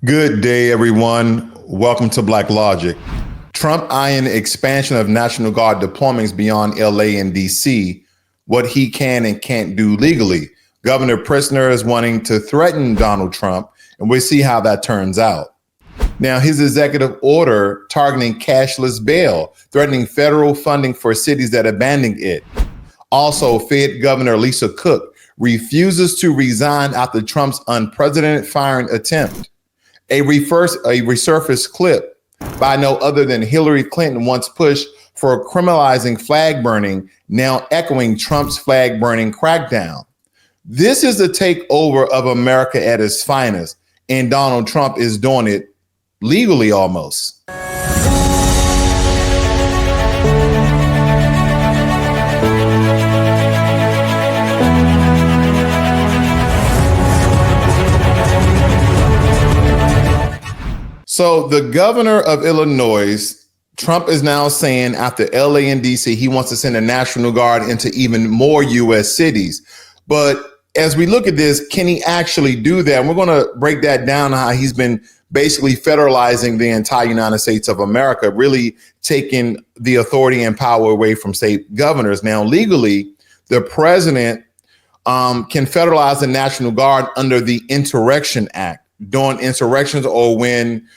Good day, everyone. Welcome to Blacklogic. Trump eyeing expansion of National Guard deployments beyond LA and DC, what he can and can't do legally. Governor Pritzker is wanting to threaten Donald Trump, and we'll see how that turns out. Now, his executive order targeting cashless bail, threatening federal funding for cities that abandoned it. Also, Fed Governor Lisa Cook refuses to resign after Trump's unprecedented firing attempt. A resurfaced clip by no other than Hillary Clinton once pushed for criminalizing flag burning, now echoing Trump's flag burning crackdown. This is the takeover of America at its finest, and Donald Trump is doing it legally almost. So the governor of Illinois, Trump is now saying after LA and DC, he wants to send a National Guard into even more U.S. cities. But as we look at this, can he actually do that? And we're going to break that down, how he's been basically federalizing the entire United States of America, really taking the authority and power away from state governors. Now, legally, the president can federalize the National Guard under the Insurrection Act, during insurrections or when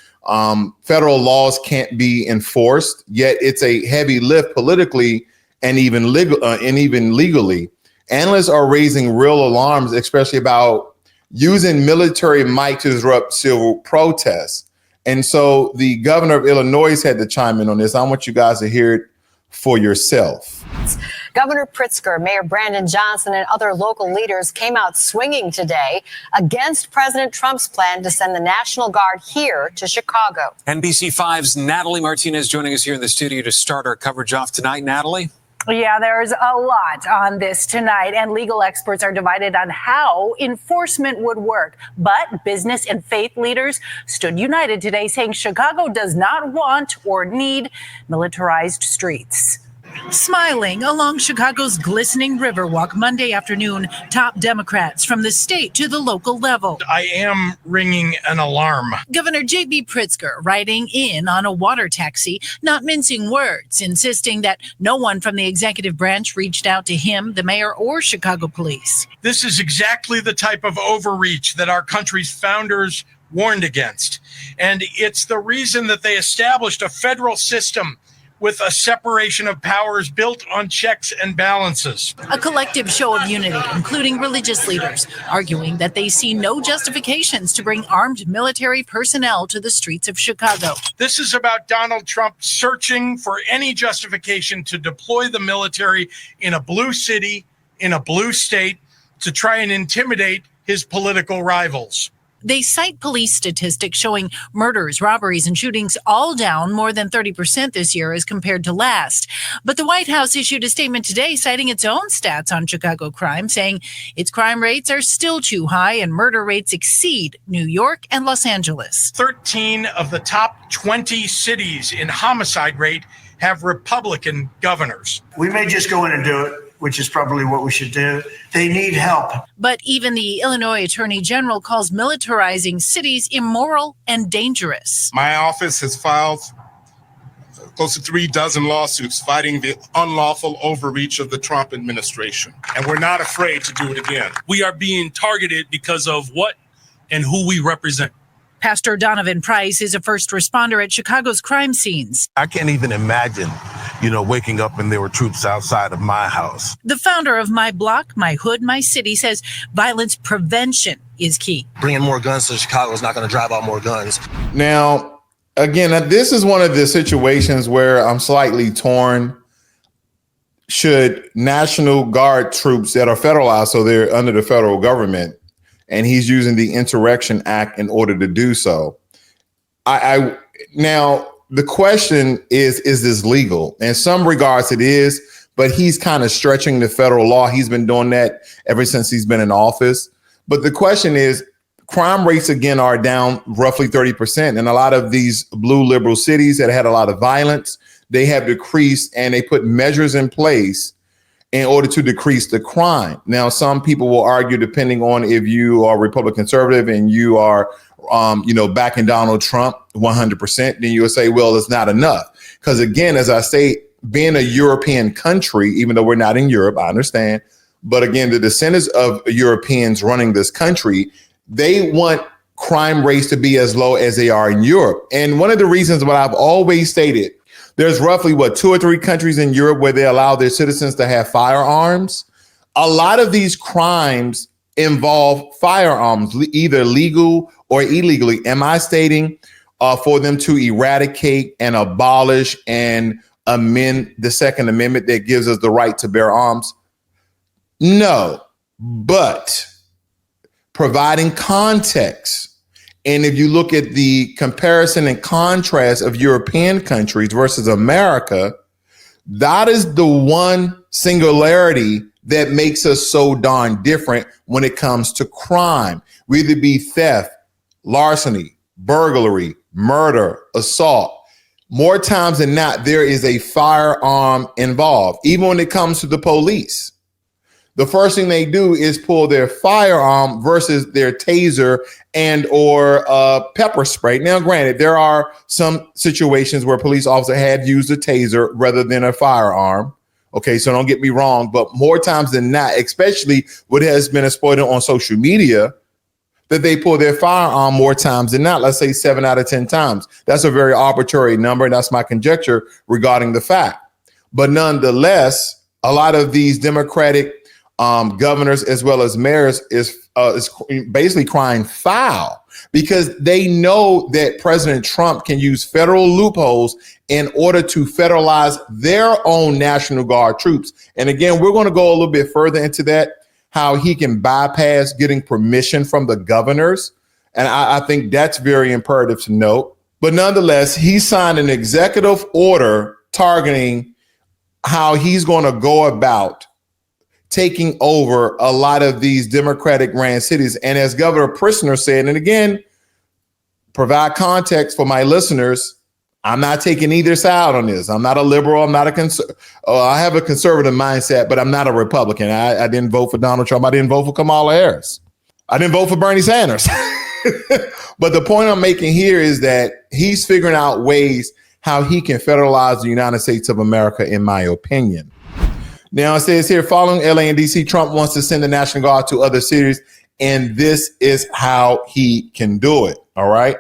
federal laws can't be enforced, yet it's a heavy lift politically and even legally. Analysts are raising real alarms, especially about using military might to disrupt civil protests. And so the governor of Illinois had to chime in on this. I want you guys to hear it for yourself. Governor Pritzker, Mayor Brandon Johnson, and other local leaders came out swinging today against President Trump's plan to send the National Guard here to Chicago. NBC5's Natalie Martinez joining us here in the studio to start our coverage off tonight. Natalie? Yeah, there's a lot on this tonight, and legal experts are divided on how enforcement would work. But business and faith leaders stood united today, saying Chicago does not want or need militarized streets. Smiling along Chicago's glistening Riverwalk Monday afternoon, top Democrats from the state to the local level. I am ringing an alarm. Governor J.B. Pritzker riding in on a water taxi, not mincing words, insisting that no one from the executive branch reached out to him, the mayor, or Chicago police. This is exactly the type of overreach that our country's founders warned against. And it's the reason that they established a federal system with a separation of powers built on checks and balances. A collective show of unity, including religious leaders, arguing that they see no justifications to bring armed military personnel to the streets of Chicago. This is about Donald Trump searching for any justification to deploy the military in a blue city, in a blue state, to try and intimidate his political rivals. They cite police statistics showing murders, robberies, and shootings all down more than 30% this year as compared to last. But the White House issued a statement today citing its own stats on Chicago crime, saying its crime rates are still too high and murder rates exceed New York and Los Angeles. 13 of the top 20 cities in homicide rate have Republican governors. We may just go in and do it, which is probably what we should do. They need help. But even the Illinois Attorney General calls militarizing cities immoral and dangerous. My office has filed close to 36 lawsuits fighting the unlawful overreach of the Trump administration. And we're not afraid to do it again. We are being targeted because of what and who we represent. Pastor Donovan Price is a first responder at Chicago's crime scenes. I can't even imagine, waking up and there were troops outside of my house. The founder of My Block, My Hood, My City says violence prevention is key. Bringing more guns to Chicago is not going to drive out more guns. Now, again, this is one of the situations where I'm slightly torn. Should National Guard troops that are federalized, so they're under the federal government, and he's using the Insurrection Act in order to do so. Now, the question is this legal? In some regards it is, but he's kind of stretching the federal law. He's been doing that ever since he's been in office. But the question is, crime rates, again, are down roughly 30%. And a lot of these blue liberal cities that had a lot of violence, they have decreased, and they put measures in place in order to decrease the crime. Now, some people will argue, depending on if you are Republican conservative and you are, backing Donald Trump 100%, then you'll say, well, it's not enough. Because again, as I say, being a European country, even though we're not in Europe, I understand. But again, the descendants of Europeans running this country, they want crime rates to be as low as they are in Europe. And one of the reasons what I've always stated, there's roughly 2 or 3 countries in Europe where they allow their citizens to have firearms. A lot of these crimes involve firearms, either legal or illegally. Am I stating for them to eradicate and abolish and amend the Second Amendment that gives us the right to bear arms? No, but providing context. And if you look at the comparison and contrast of European countries versus America, that is the one singularity that makes us so darn different when it comes to crime, whether it be theft, larceny, burglary, murder, assault. More times than not, there is a firearm involved. Even when it comes to the police, the first thing they do is pull their firearm versus their taser and or pepper spray. Now, granted, there are some situations where police officers have used a taser rather than a firearm. Okay, so don't get me wrong, but more times than not, especially what has been exploited on social media, that they pull their firearm more times than not. Let's say 7 out of 10 times. That's a very arbitrary number. And that's my conjecture regarding the fact. But nonetheless, a lot of these Democratic governors as well as mayors is basically crying foul because they know that President Trump can use federal loopholes in order to federalize their own National Guard troops. And again, we're going to go a little bit further into that, how he can bypass getting permission from the governors. And I think that's very imperative to note. But nonetheless, he signed an executive order targeting how he's going to go about taking over a lot of these Democratic ran cities. And as Governor Pritzker said, and again, provide context for my listeners, I'm not taking either side on this. I'm not a liberal. I'm not I have a conservative mindset, but I'm not a Republican. I didn't vote for Donald Trump. I didn't vote for Kamala Harris. I didn't vote for Bernie Sanders. But the point I'm making here is that he's figuring out ways how he can federalize the United States of America, in my opinion. Now it says here, following LA and DC, Trump wants to send the National Guard to other cities, and this is how he can do it. All right.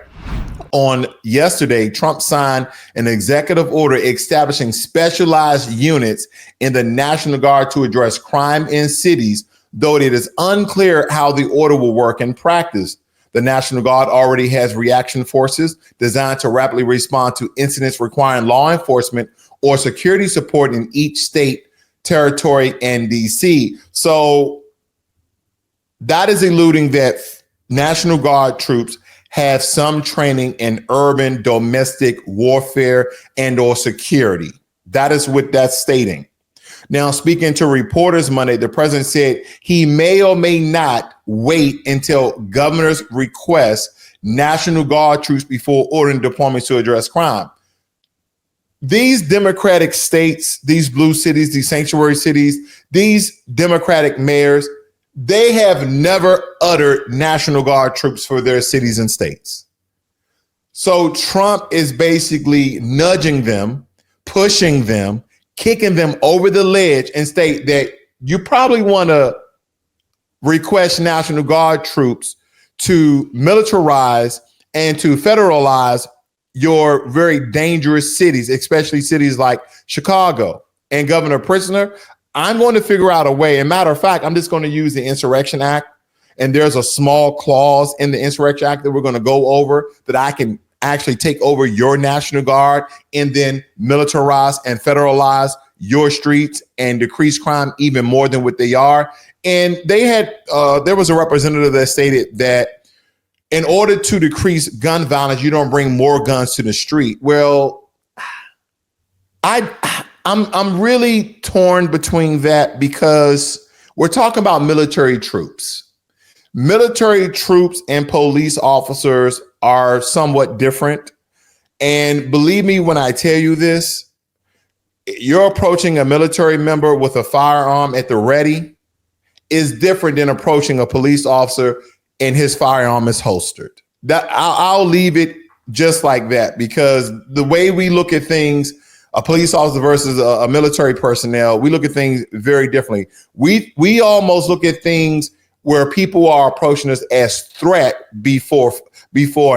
On yesterday, Trump signed an executive order establishing specialized units in the National Guard to address crime in cities, though it is unclear how the order will work in practice. The National Guard already has reaction forces designed to rapidly respond to incidents requiring law enforcement or security support in each state, territory, and DC. So that is alluding that National Guard troops have some training in urban domestic warfare and or security. That is what that's stating. Now, speaking to reporters Monday, the president said he may or may not wait until governors request National Guard troops before ordering deployments to address crime. These Democratic states, these blue cities, these sanctuary cities, these Democratic mayors, they have never uttered National Guard troops for their cities and states. So Trump is basically nudging them, pushing them, kicking them over the ledge and state that you probably want to request National Guard troops to militarize and to federalize your very dangerous cities, especially cities like Chicago. And Governor Pritzker, I'm going to figure out a way. And matter of fact, I'm just going to use the Insurrection Act. And there's a small clause in the Insurrection Act that we're going to go over that I can actually take over your National Guard and then militarize and federalize your streets and decrease crime even more than what they are. And they had there was a representative that stated that in order to decrease gun violence, you don't bring more guns to the street. Well, I'm really torn between that because we're talking about military troops. Military troops and police officers are somewhat different. And believe me when I tell you this, you're approaching a military member with a firearm at the ready is different than approaching a police officer and his firearm is holstered. That I'll leave it just like that, because the way we look at things, a police officer versus a military personnel, we look at things very differently. We almost look at things where people are approaching us as threat before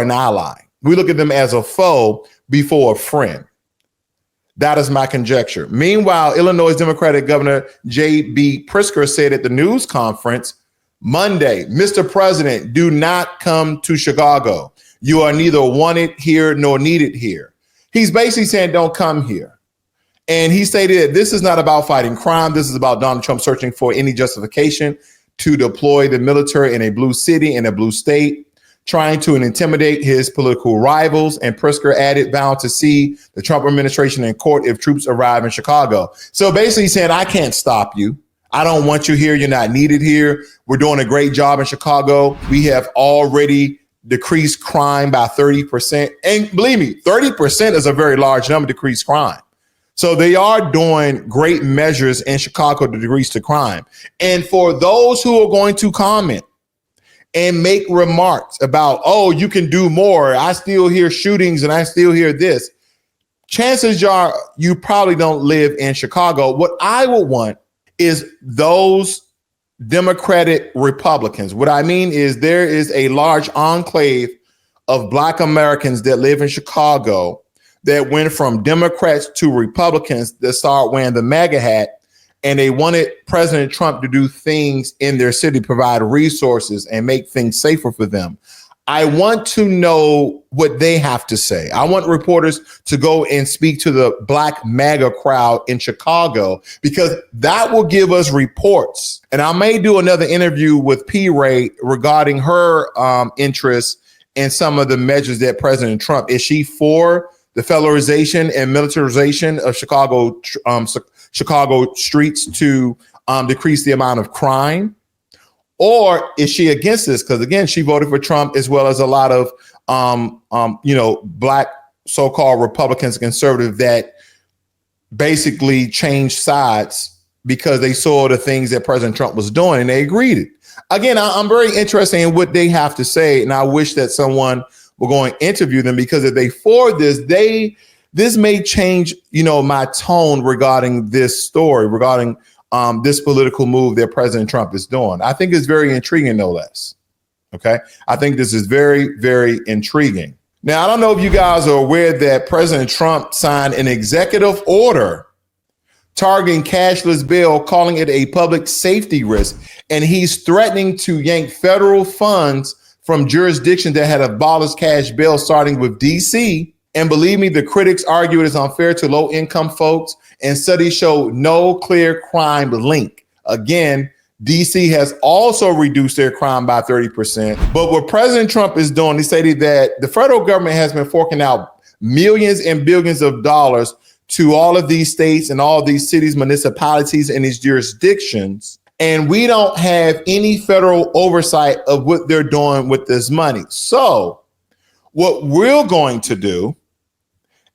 an ally. We look at them as a foe before a friend. That is my conjecture. Meanwhile, Illinois Democratic Governor J.B. Pritzker said at the news conference Monday, Mr. President, do not come to Chicago. You are neither wanted here nor needed here. He's basically saying don't come here. And he stated that this is not about fighting crime. This is about Donald Trump searching for any justification to deploy the military in a blue city, in a blue state, trying to intimidate his political rivals. And Pritzker added, bound to see the Trump administration in court if troops arrive in Chicago. So basically saying, I can't stop you. I don't want you here. You're not needed here. We're doing a great job in Chicago. We have already decreased crime by 30%. And believe me, 30% is a very large number to decrease crime. So they are doing great measures in Chicago to decrease the crime. And for those who are going to comment and make remarks about, oh, you can do more, I still hear shootings and I still hear this, chances are you probably don't live in Chicago. What I would want is those Democratic Republicans. What I mean is there is a large enclave of Black Americans that live in Chicago that went from Democrats to Republicans that start wearing the MAGA hat, and they wanted President Trump to do things in their city, provide resources and make things safer for them. I want to know what they have to say. I want reporters to go and speak to the Black MAGA crowd in Chicago, because that will give us reports. And I may do another interview with P. Ray regarding her interest in some of the measures that President Trump, is she for the federalization and militarization of Chicago streets to decrease the amount of crime? Or is she against this? Because again, she voted for Trump, as well as a lot of Black so-called Republicans, conservative, that basically changed sides because they saw the things that President Trump was doing and they agreed. Again, I'm very interested in what they have to say, and I wish that someone will go and interview them, because if they for this may change, my tone regarding this story, regarding this political move that President Trump is doing. I think it's very intriguing, no less. Okay. I think this is very, very intriguing. Now, I don't know if you guys are aware that President Trump signed an executive order targeting cashless bail, calling it a public safety risk. And he's threatening to yank federal funds from jurisdictions that had abolished cash bail, starting with DC. And believe me, the critics argue it is unfair to low income folks, and studies show no clear crime link. Again, DC has also reduced their crime by 30%. But what President Trump is doing, he stated that the federal government has been forking out millions and billions of dollars to all of these states and all these cities, municipalities, and these jurisdictions. And we don't have any federal oversight of what they're doing with this money. So what we're going to do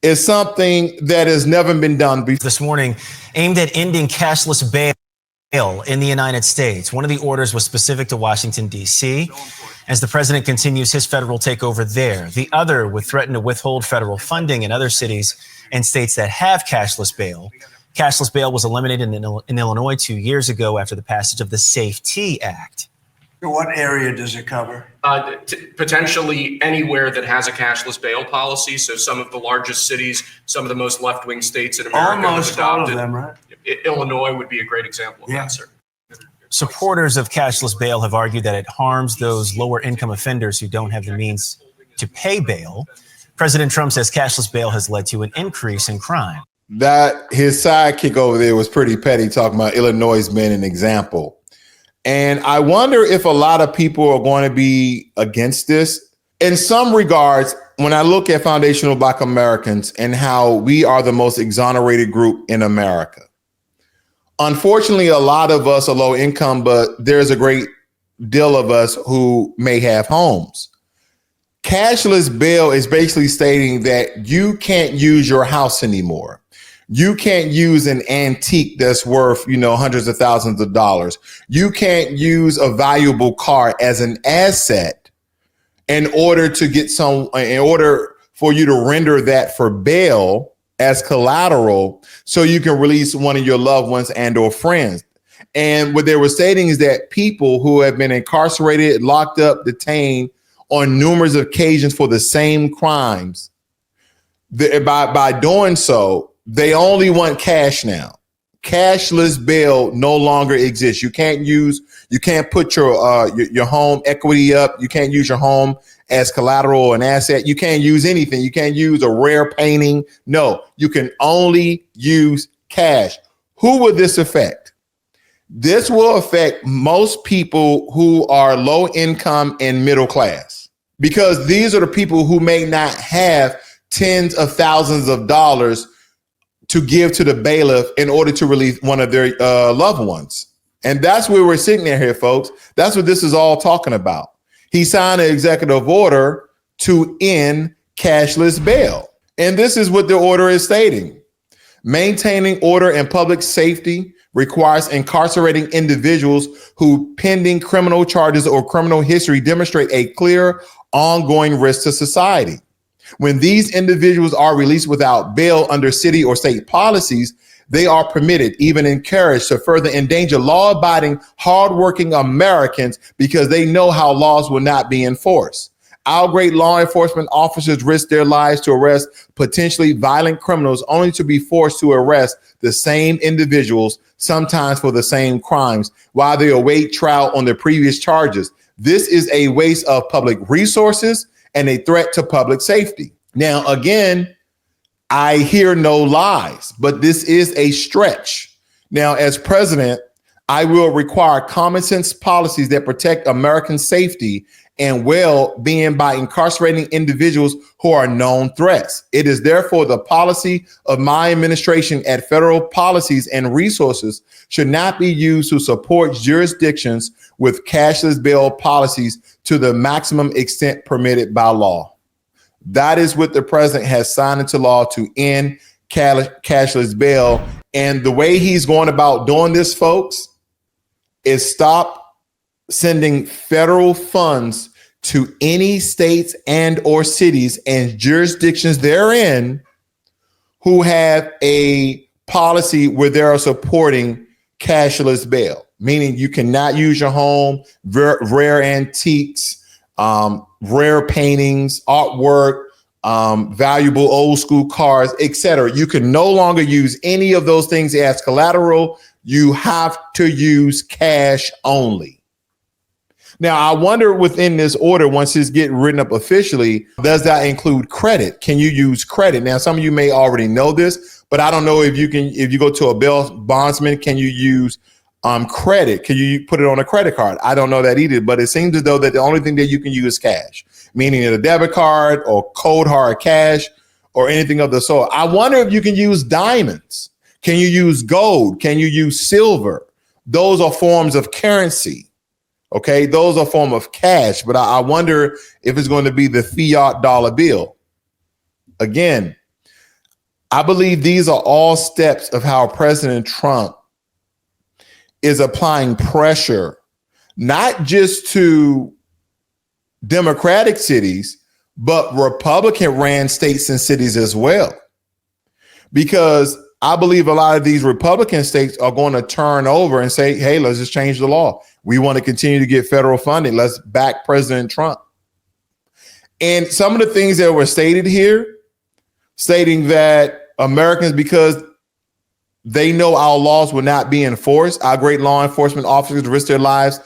is something that has never been done before. This morning, aimed at ending cashless bail in the United States. One of the orders was specific to Washington, D.C., as the president continues his federal takeover there. The other would threaten to withhold federal funding in other cities and states that have cashless bail. Cashless bail was eliminated in Illinois 2 years ago after the passage of the SAFE-T Act. What area does it cover? Potentially anywhere that has a cashless bail policy. So some of the largest cities, some of the most left-wing states in America. Almost all of them, right? Illinois would be a great example of that, sir. Supporters of cashless bail have argued that it harms those lower income offenders who don't have the means to pay bail. President Trump says cashless bail has led to an increase in crime. That his sidekick over there was pretty petty, talking about Illinois being an example. And I wonder if a lot of people are going to be against this. In some regards, when I look at foundational Black Americans and how we are the most exonerated group in America, unfortunately, a lot of us are low income, but there's a great deal of us who may have homes. Cashless bail is basically stating that you can't use your house anymore. You can't use an antique that's worth, hundreds of thousands of dollars. You can't use a valuable car as an asset in order for you to render that for bail as collateral so you can release one of your loved ones and or friends. And what they were stating is that people who have been incarcerated, locked up, detained on numerous occasions for the same crimes, by doing so, they only want cash now. Cashless bail no longer exists. You can't put your home equity up. You can't use your home as collateral or an asset. You can't use anything. You can't use a rare painting. No, you can only use cash. Who will this affect? This will affect most people who are low income and middle class, because these are the people who may not have tens of thousands of dollars to give to the bailiff in order to release one of their loved ones. And that's where we're sitting there here, folks. That's what this is all talking about. He signed an executive order to end cashless bail. And this is what the order is stating. Maintaining order and public safety requires incarcerating individuals who, pending criminal charges or criminal history, demonstrate a clear ongoing risk to society. When these individuals are released without bail under city or state policies, they are permitted, even encouraged, to further endanger law-abiding, hardworking Americans because they know how laws will not be enforced. Our great law enforcement officers risk their lives to arrest potentially violent criminals, only to be forced to arrest the same individuals, sometimes for the same crimes, while they await trial on their previous charges. This is a waste of public resources and a threat to public safety. Now, again, I hear no lies, but this is a stretch. Now, as president, I will require common sense policies that protect American safety and well-being by incarcerating individuals who are known threats. It is therefore the policy of my administration at federal policies and resources should not be used to support jurisdictions with cashless bail policies to the maximum extent permitted by law. That is what the president has signed into law to end cashless bail. And the way he's going about doing this, folks, is stop sending federal funds to any states and or cities and jurisdictions therein who have a policy where they are supporting cashless bail, meaning you cannot use your home, rare antiques, rare paintings, artwork, valuable old school cars, etc. You can no longer use any of those things as collateral. You have to use cash only. Now, I wonder within this order, once it's getting written up officially, does that include credit? Can you use credit? Now, some of you may already know this, but I don't know if you go to a bail bondsman, can you use credit? Can you put it on a credit card? I don't know that either, but it seems as though that the only thing that you can use is cash, meaning a debit card or cold hard cash or anything of the sort. I wonder if you can use diamonds. Can you use gold? Can you use silver? Those are forms of currency. Okay, those are a form of cash, but I wonder if it's going to be the fiat dollar bill. Again, I believe these are all steps of how President Trump is applying pressure, not just to Democratic cities, but Republican ran states and cities as well. Because I believe a lot of these Republican states are going to turn over and say, hey, let's just change the law. We want to continue to get federal funding. Let's back President Trump. And some of the things that were stated here, stating that Americans, because they know our laws will not be enforced, our great law enforcement officers risk their lives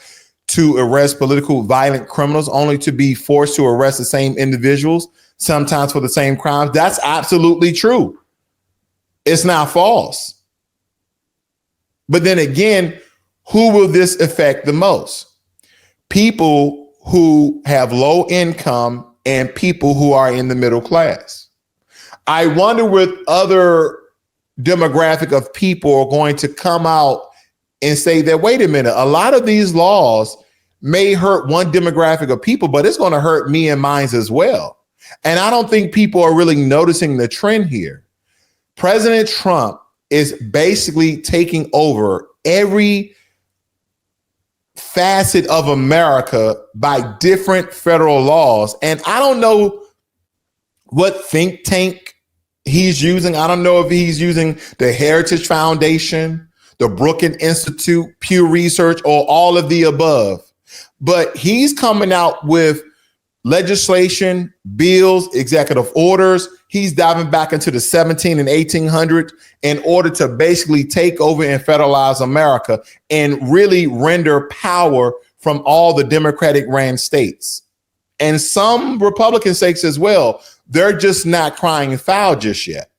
to arrest political violent criminals, only to be forced to arrest the same individuals, sometimes for the same crimes. That's absolutely true. It's not false. But then again, who will this affect the most? People who have low income and people who are in the middle class. I wonder what other demographic of people are going to come out and say that, wait a minute, a lot of these laws may hurt one demographic of people, but it's going to hurt me and mine as well. And I don't think people are really noticing the trend here. President Trump is basically taking over every facet of America by different federal laws. And I don't know what think tank he's using. I don't know if he's using the Heritage Foundation, the Brookings Institute, Pew Research, or all of the above. But he's coming out with legislation, bills, executive orders. He's diving back into the 17 and 1800s in order to basically take over and federalize America and really render power from all the Democratic ran states and some Republican states as well. They're just not crying foul just yet.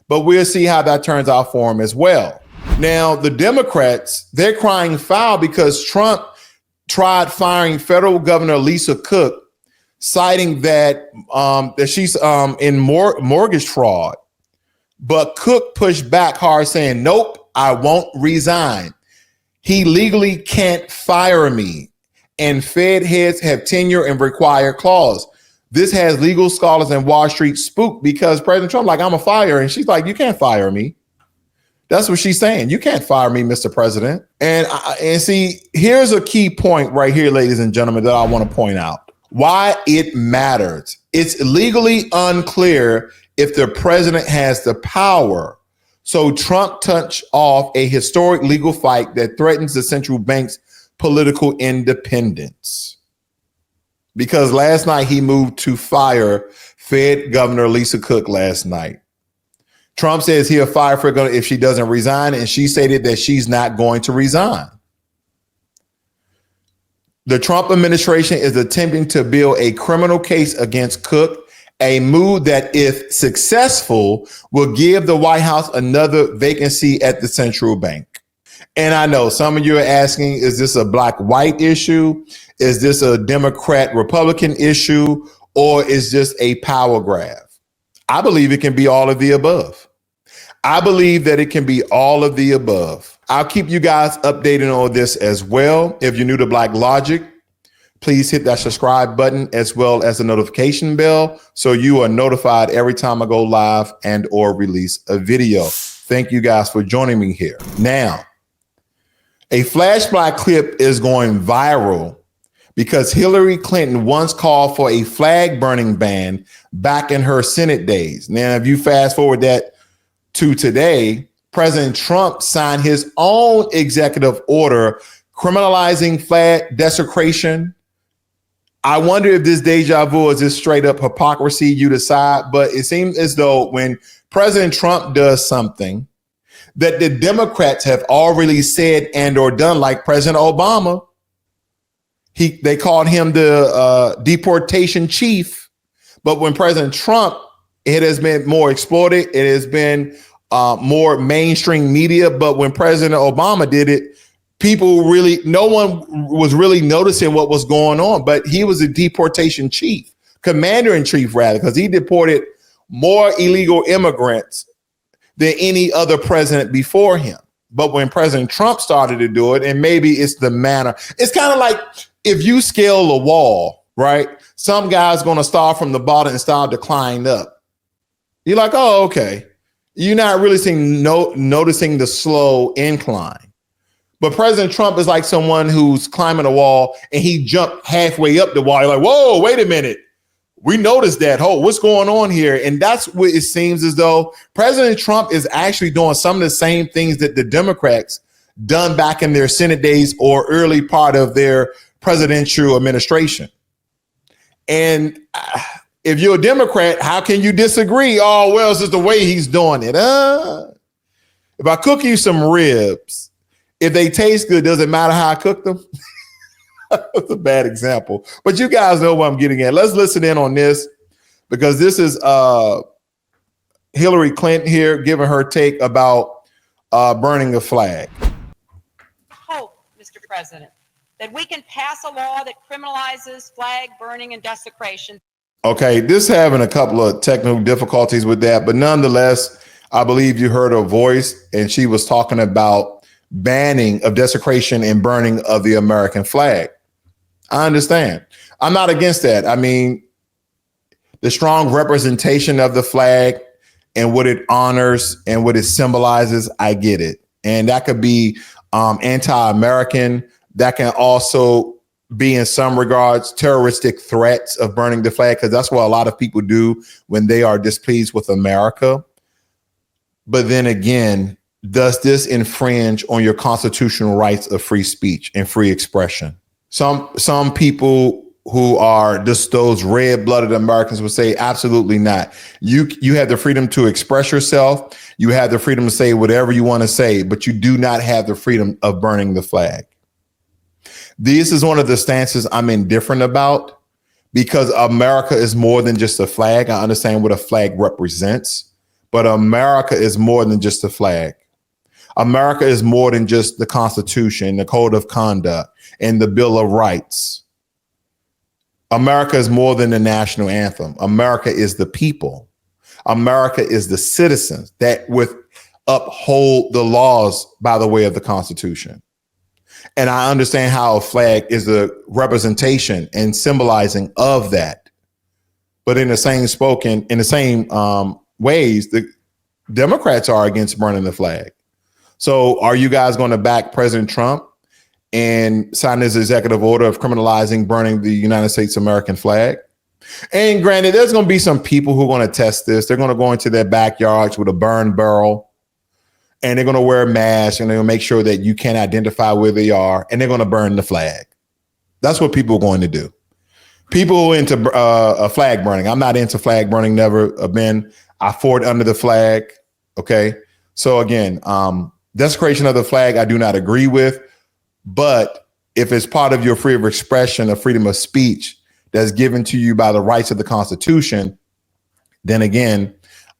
But we'll see how that turns out for them as well. Now, the Democrats, they're crying foul because Trump tried firing federal governor Lisa Cook, citing that she's in mortgage fraud. But Cook pushed back hard, saying, nope, I won't resign. He legally can't fire me. And Fed heads have tenure and require clause. This has legal scholars in Wall Street spooked because President Trump, like, I'm a fire. And she's like, you can't fire me. That's what she's saying. You can't fire me, Mr. President. And see, here's a key point right here, ladies and gentlemen, that I want to point out. Why it matters. It's legally unclear if the president has the power. So Trump touched off a historic legal fight that threatens the central bank's political independence. Because last night he moved to fire Fed Governor Lisa Cook last night. Trump says he'll fire her if she doesn't resign, and she stated that she's not going to resign. The Trump administration is attempting to build a criminal case against Cook, a move that, if successful, will give the White House another vacancy at the central bank. And I know some of you are asking, is this a black-white issue? Is this a Democrat-Republican issue? Or is this a power grab? I believe it can be all of the above. I believe that it can be all of the above. I'll keep you guys updated on this as well. If you're new to Blacklogic, please hit that subscribe button as well as the notification bell so you are notified every time I go live and or release a video. Thank you guys for joining me here. Now, a flashback clip is going viral because Hillary Clinton once called for a flag burning ban back in her Senate days. Now, if you fast forward that to today, President Trump signed his own executive order criminalizing flag desecration. I wonder if this deja vu is just straight up hypocrisy, you decide, but it seems as though when President Trump does something that the Democrats have already said and or done, like President Obama, they called him the deportation chief. But when President Trump, it has been more exploited. It has been more mainstream media. But when President Obama did it, no one was really noticing what was going on. But he was a deportation chief, commander in chief, rather, because he deported more illegal immigrants than any other president before him. But when President Trump started to do it, and maybe it's the manner, it's kind of like if you scale a wall, right? Some guy's going to start from the bottom and start to climb up. You're like, oh, okay. You're not really noticing the slow incline. But President Trump is like someone who's climbing a wall and he jumped halfway up the wall. You're like, whoa, wait a minute. We noticed that. Oh, what's going on here? And that's what it seems as though President Trump is actually doing some of the same things that the Democrats done back in their Senate days or early part of their presidential administration. And if you're a Democrat, how can you disagree? Oh, well, it's just the way he's doing it. If I cook you some ribs, if they taste good, does it matter how I cook them? That's a bad example, but you guys know what I'm getting at. Let's listen in on this because this is Hillary Clinton here giving her take about burning the flag. Hope, Mr. President, that we can pass a law that criminalizes flag burning and desecration. Okay, this having a couple of technical difficulties with that, but nonetheless, I believe you heard her voice and she was talking about banning of desecration and burning of the American flag. I understand. I'm not against that. I mean, the strong representation of the flag and what it honors and what it symbolizes, I get it. And that could be anti-American. That can also be, in some regards, terroristic threats of burning the flag, because that's what a lot of people do when they are displeased with America. But then again, does this infringe on your constitutional rights of free speech and free expression? Some people who are just those red-blooded Americans would say, absolutely not. You have the freedom to express yourself. You have the freedom to say whatever you want to say, but you do not have the freedom of burning the flag. This is one of the stances I'm indifferent about, because America is more than just a flag. I understand what a flag represents, but America is more than just a flag. America is more than just the Constitution, the Code of Conduct, and the Bill of Rights. America is more than the national anthem. America is the people. America is the citizens that uphold the laws by the way of the Constitution. And I understand how a flag is a representation and symbolizing of that. But in the same ways, the Democrats are against burning the flag. So are you guys going to back President Trump and sign this executive order of criminalizing burning the United States American flag? And granted, there's going to be some people who are going to test this. They're going to go into their backyards with a burn barrel, and they're going to wear a mask, and they're going to make sure that you can't identify where they are, and they're going to burn the flag. That's what people are going to do. People who are into flag burning. I'm not into flag burning, never been. I fought under the flag. Okay. So again, desecration of the flag, I do not agree with. But if it's part of your freedom of expression, of freedom of speech that's given to you by the rights of the Constitution, then again,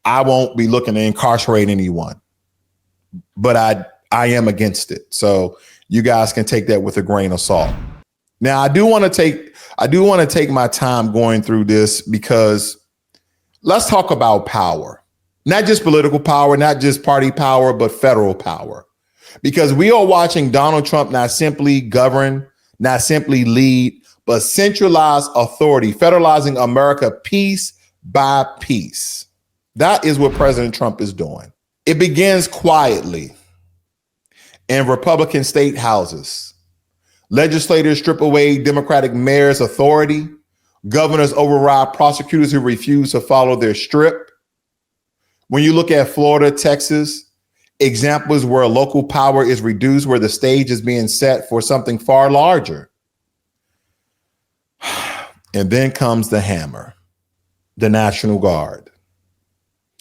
I won't be looking to incarcerate anyone. But I am against it. So you guys can take that with a grain of salt. Now, I do want to take my time going through this, because let's talk about power. Not just political power, not just party power, but federal power. Because we are watching Donald Trump not simply govern, not simply lead, but centralize authority, federalizing America piece by piece. That is what President Trump is doing. It begins quietly in Republican state houses. Legislators strip away Democratic mayors' authority. Governors override prosecutors who refuse to follow their strip. When you look at Florida, Texas, examples where local power is reduced, where the stage is being set for something far larger. And then comes the hammer, the National Guard.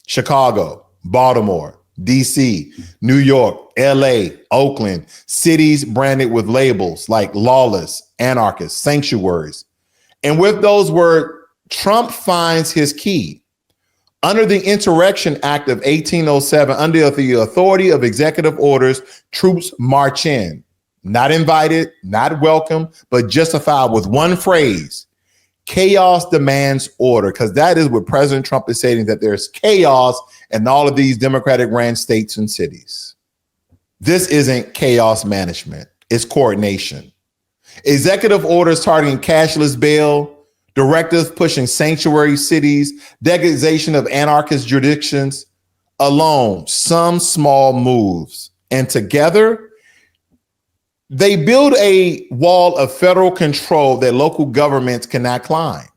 Chicago, Baltimore, DC, New York, LA, Oakland, cities branded with labels like lawless, anarchist, sanctuaries. And with those words, Trump finds his key. Under the Insurrection Act of 1807, under the authority of executive orders, troops march in. Not invited, not welcome, but justified with one phrase: chaos demands order. Because that is what President Trump is saying, that there's chaos in all of these Democratic-ran states and cities. This isn't chaos management. It's coordination. Executive orders targeting cashless bail, directives pushing sanctuary cities, degradation of anarchist jurisdictions, alone, some small moves. And together, they build a wall of federal control that local governments cannot climb.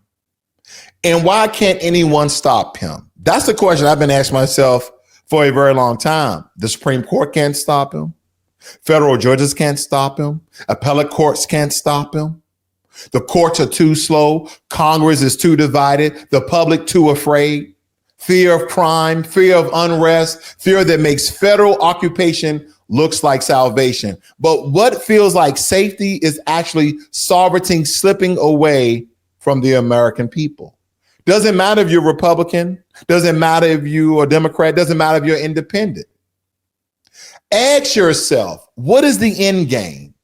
And why can't anyone stop him? That's the question I've been asking myself for a very long time. The Supreme Court can't stop him. Federal judges can't stop him. Appellate courts can't stop him. The courts are too slow. Congress is too divided. The public too afraid. Fear of crime, fear of unrest, fear that makes federal occupation looks like salvation. But what feels like safety is actually sovereignty slipping away from the American people. Doesn't matter if you're Republican. Doesn't matter if you are Democrat. Doesn't matter if you're independent. Ask yourself, what is the end game?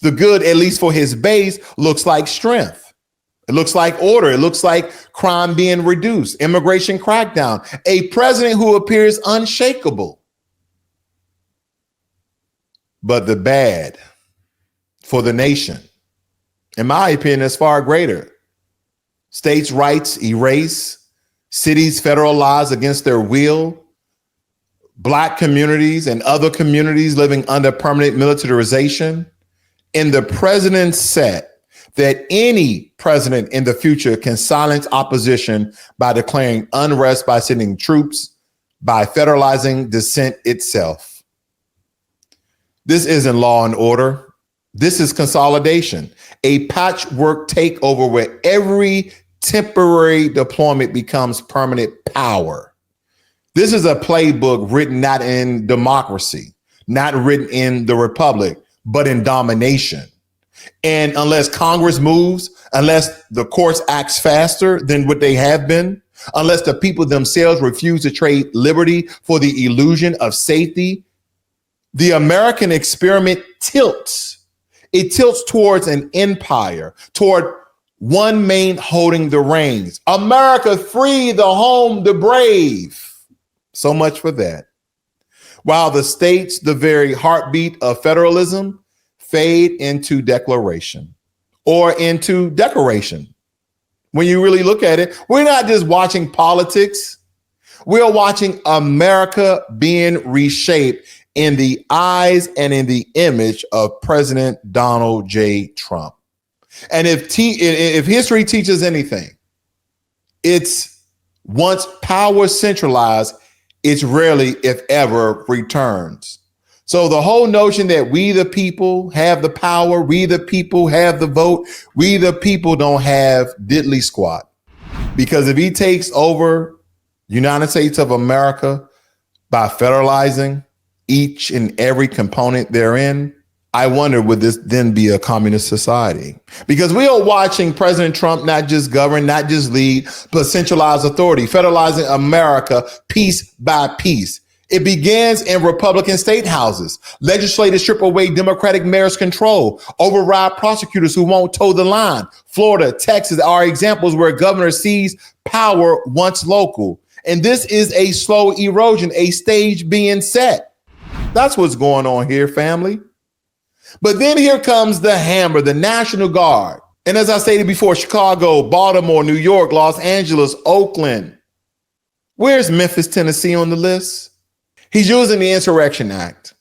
The good, at least for his base, looks like strength. It looks like order. It looks like crime being reduced, immigration crackdown, a president who appears unshakable. But the bad for the nation, in my opinion, is far greater. States' rights erased, cities federalized against their will, Black communities and other communities living under permanent militarization. And the president said that any president in the future can silence opposition by declaring unrest, by sending troops, by federalizing dissent itself. This isn't law and order. This is consolidation, a patchwork takeover where every temporary deployment becomes permanent power. This is a playbook written not in democracy, not written in the republic, but in domination. And unless Congress moves, unless the courts acts faster than what they have been, unless the people themselves refuse to trade liberty for the illusion of safety, the American experiment tilts. It tilts towards an empire, toward one man holding the reins. America, free the home, the brave. So much for that. While the states, the very heartbeat of federalism, fade into declaration or into decoration. When you really look at it, we're not just watching politics. We're watching America being reshaped in the eyes and in the image of President Donald J. Trump. And if history teaches anything, it's once power centralized, it's rarely, if ever, returns. So the whole notion that we the people have the power, we the people have the vote, we the people don't have diddly squat. Because if he takes over United States of America by federalizing each and every component therein, I wonder, would this then be a communist society? Because we are watching President Trump not just govern, not just lead, but centralize authority, federalizing America piece by piece. It begins in Republican state houses. Legislators strip away Democratic mayors' control, override prosecutors who won't toe the line. Florida, Texas are examples where governors seize power once local. And this is a slow erosion, a stage being set. That's what's going on here, family. But then here comes the hammer, the National Guard. And as I stated before, Chicago, Baltimore, New York, Los Angeles, Oakland. Where's Memphis, Tennessee on the list? He's using the Insurrection Act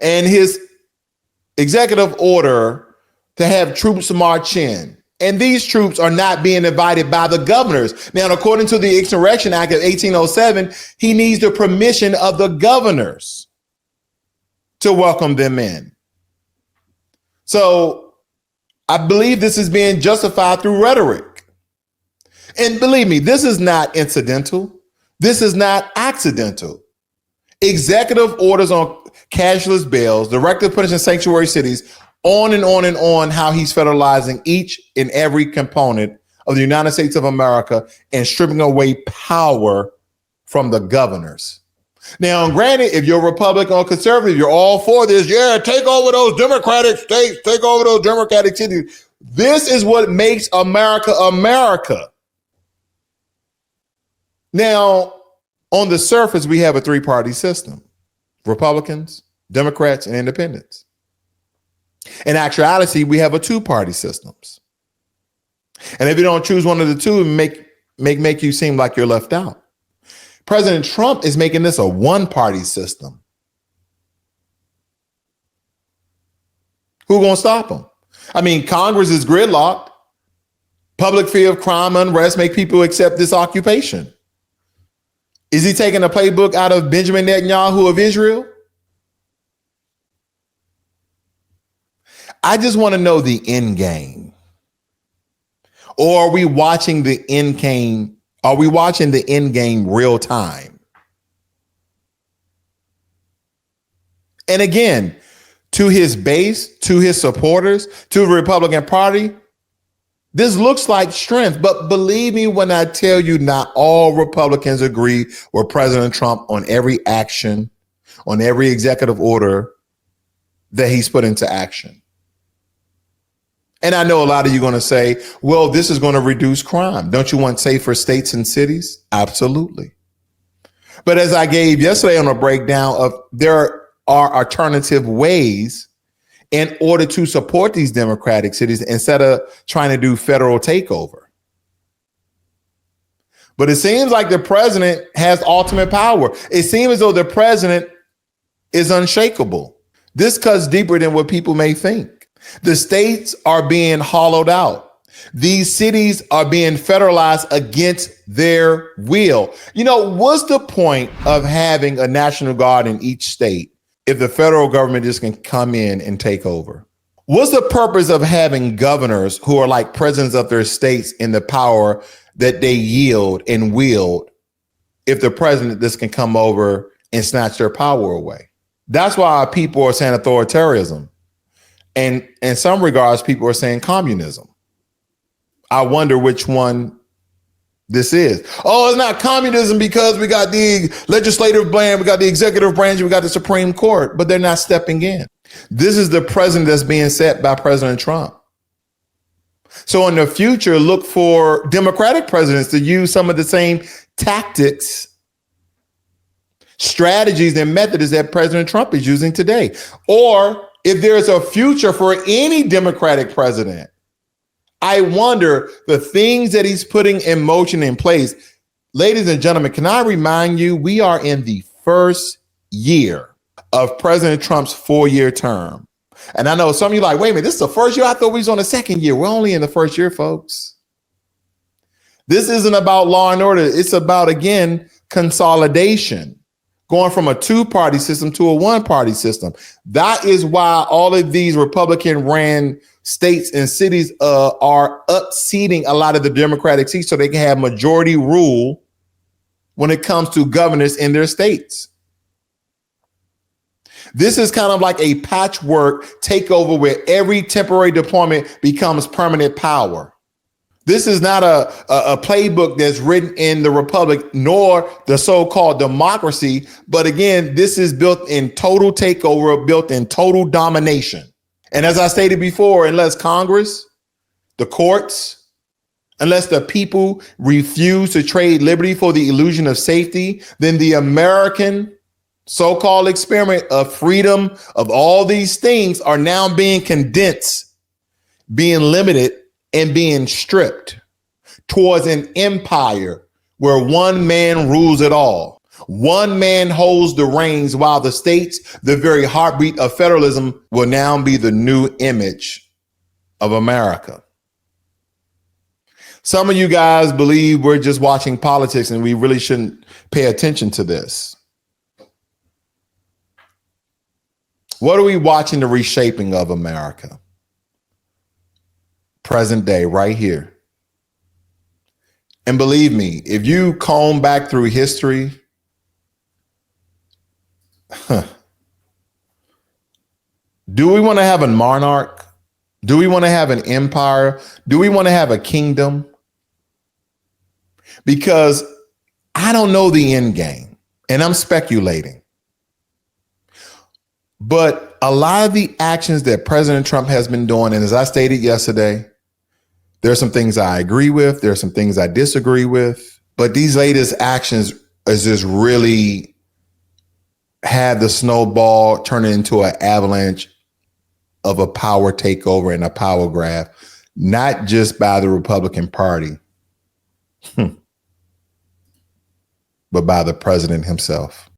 and his executive order to have troops march in. And these troops are not being invited by the governors. Now, according to the Insurrection Act of 1807, he needs the permission of the governors to welcome them in. So I believe this is being justified through rhetoric. And believe me, this is not incidental. This is not accidental. Executive orders on cashless bails, directive punishing sanctuary cities, on and on and on, how he's federalizing each and every component of the United States of America and stripping away power from the governors. Now, granted, if you're Republican or conservative, you're all for this. Yeah, take over those Democratic states, take over those Democratic cities. This is what makes America America. Now, on the surface, we have a three-party system: Republicans, Democrats, and independents. In actuality, we have a two-party system. And if you don't choose one of the two, it make you seem like you're left out. President Trump is making this a one-party system. Who's going to stop him? I mean, Congress is gridlocked. Public fear of crime, unrest make people accept this occupation. Is he taking a playbook out of Benjamin Netanyahu of Israel? I just want to know the end game. Or are we watching the end game? Are we watching the end game real time? And again, to his base, to his supporters, to the Republican Party, this looks like strength. But believe me when I tell you, not all Republicans agree with President Trump on every action, on every executive order that he's put into action. And I know a lot of you are going to say, well, this is going to reduce crime. Don't you want safer states and cities? Absolutely. But as I gave yesterday on a breakdown of, there are alternative ways in order to support these democratic cities instead of trying to do federal takeover. But it seems like the president has ultimate power. It seems as though the president is unshakable. This cuts deeper than what people may think. The states are being hollowed out. These cities are being federalized against their will. You know, what's the point of having a National Guard in each state if the federal government just can come in and take over? What's the purpose of having governors who are like presidents of their states in the power that they yield and wield if the president just can come over and snatch their power away? That's why people are saying authoritarianism. And in some regards, people are saying communism. I wonder which one this is. Oh, it's not communism because we got the legislative branch, we got the executive branch, we got the Supreme Court, but they're not stepping in. This is the president that's being set by President Trump. So in the future, look for Democratic presidents to use some of the same tactics, strategies, and methods that President Trump is using today. Or if there's a future for any Democratic president, I wonder the things that he's putting in motion in place. Ladies and gentlemen, can I remind you, we are in the first year of President Trump's 4-year term. And I know some of you are like, wait a minute, this is the first year? I thought we was on the second year. We're only in the first year, folks. This isn't about law and order. It's about, again, consolidation, going from a two-party system to a one-party system. That is why all of these Republican-ran states and cities are upseating a lot of the Democratic seats so they can have majority rule when it comes to governors in their states. This is kind of like a patchwork takeover where every temporary deployment becomes permanent power. This is not a playbook that's written in the Republic, nor the so-called democracy. But again, this is built in total takeover, built in total domination. And as I stated before, unless Congress, the courts, unless the people refuse to trade liberty for the illusion of safety, then the American so-called experiment of freedom of all these things are now being condensed, being limited, and being stripped towards an empire where one man rules it all. One man holds the reins while the states, the very heartbeat of federalism, will now be the new image of America. Some of you guys believe we're just watching politics and we really shouldn't pay attention to this. What are we watching? The reshaping of America. Present day, right here. And believe me, if you comb back through history, do we want to have a monarch? Do we want to have an empire? Do we want to have a kingdom? Because I don't know the end game, and I'm speculating. But a lot of the actions that President Trump has been doing, and as I stated yesterday, there are some things I agree with, there are some things I disagree with, but these latest actions is just really have the snowball turn into an avalanche of a power takeover and a power grab, not just by the Republican Party, but by the president himself.